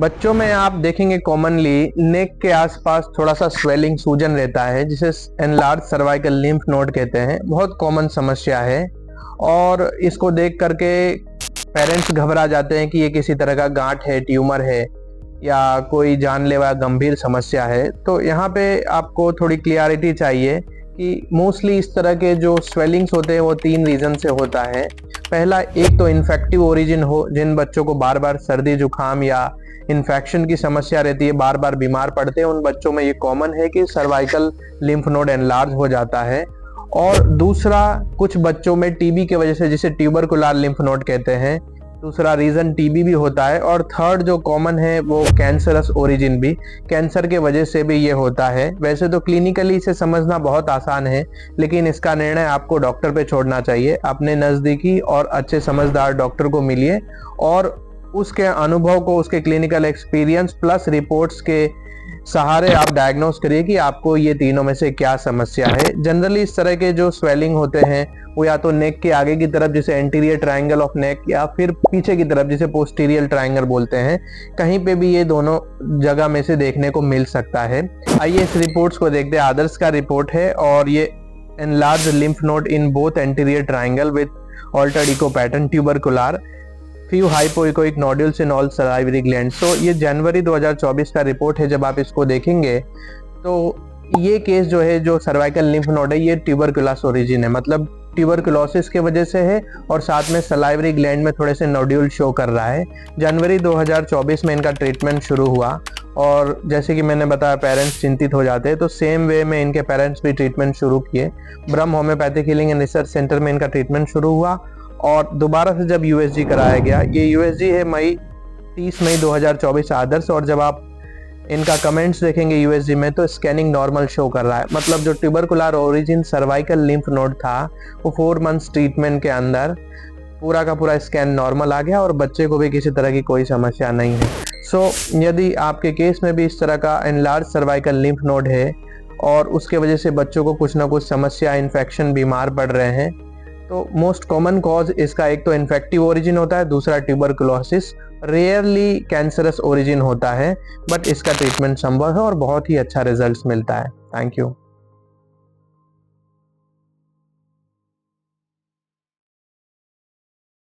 बच्चों में आप देखेंगे कॉमनली नेक के आसपास थोड़ा सा स्वेलिंग, सूजन रहता है, जिसे एनलार्ज सर्वाइकल लिम्फ नोड कहते हैं। बहुत कॉमन समस्या है और इसको देख करके पेरेंट्स घबरा जाते हैं कि ये किसी तरह का गांठ है, ट्यूमर है या कोई जानलेवा गंभीर समस्या है। तो यहाँ पे आपको थोड़ी क्लियरिटी चाहिए कि मोस्टली इस तरह के जो स्वेलिंग्स होते हैं वो 3 रीजन से होता है। पहला, एक तो इन्फेक्टिव ओरिजिन हो, जिन बच्चों को बार बार सर्दी जुकाम या इन्फेक्शन की समस्या रहती है, बार बार बीमार पड़ते हैं, उन बच्चों में ये कॉमन है कि सर्वाइकल लिम्फ नोड एनलार्ज हो जाता है। और दूसरा, कुछ बच्चों में टीबी की वजह से, जिसे ट्यूबरकुलर लिम्फ नोड कहते हैं, दूसरा रीजन टीबी भी होता है। और थर्ड जो कॉमन है वो कैंसरस ओरिजिन, भी कैंसर के वजह से भी ये होता है। वैसे तो क्लिनिकली इसे समझना बहुत आसान है, लेकिन इसका निर्णय आपको डॉक्टर पे छोड़ना चाहिए। अपने नज़दीकी और अच्छे समझदार डॉक्टर को मिलिए और उसके अनुभव को, उसके क्लिनिकल एक्सपीरियंस प्लस रिपोर्ट्स के सहारे आप डायग्नोस करिए कि आपको ये तीनों में से क्या समस्या है। जनरली इस तरह के जो स्वेलिंग होते हैं वो या तो नेक के आगे की तरफ, जिसे एंटीरियर ट्रायंगल ऑफ नेक, या फिर पीछे की तरफ, जिसे पोस्टीरियर ट्रायंगल बोलते हैं। कहीं पे भी ये दोनों जगह में से देखने को मिल सकता है। आइए इस रिपोर्ट्स को देखते हैं। आदर्श का रिपोर्ट है और ये enlarge lymph node in both anterior triangle with altered echo pattern, tubercular, few hypoechoic nodules in all salivary glands. तो ये जनवरी 2024 का रिपोर्ट है। जब आप इसको देखेंगे तो ये केस जो है, जो सर्वाइकल लिम्फ नोड है, ये ट्यूबरकुलस ओरिजिन है, मतलब ट्यूबरकुलोसिस के वजह से है और साथ में सलाइवरी ग्लैंड में थोड़े से नोड्यूल शो कर रहा है। जनवरी 2024 में इनका ट्रीटमेंट शुरू हुआ और जैसे कि मैंने बताया पेरेंट्स चिंतित हो जाते हैं, तो सेम वे में इनके पेरेंट्स भी ट्रीटमेंट शुरू किए। ब्रह्म homeopathic healing and research centre में इनका ट्रीटमेंट शुरू हुआ और दोबारा से जब यूएसजी कराया गया, ये यूएसजी है 30 मई 2024 आदर्श। और जब आप इनका कमेंट्स देखेंगे यूएसजी में, तो स्कैनिंग नॉर्मल शो कर रहा है। मतलब जो tubercular origin cervical lymph node था, वो 4 मंथ्स ट्रीटमेंट के अंदर पूरा का पूरा स्कैन नॉर्मल आ गया और बच्चे को भी किसी तरह की कोई समस्या नहीं है। सो यदि आपके केस में भी इस तरह का एनलार्ज सर्वाइकल लिम्फ नोड है और उसके वजह से बच्चों को कुछ ना कुछ समस्या, इन्फेक्शन, बीमार पड़ रहे हैं, तो मोस्ट कॉमन कॉज इसका एक तो इन्फेक्टिव ओरिजिन होता है, दूसरा ट्यूबरकुलोसिस, रेयरली कैंसरस ओरिजिन होता है, बट इसका ट्रीटमेंट संभव है और बहुत ही अच्छा रिजल्ट्स मिलता है। Thank you.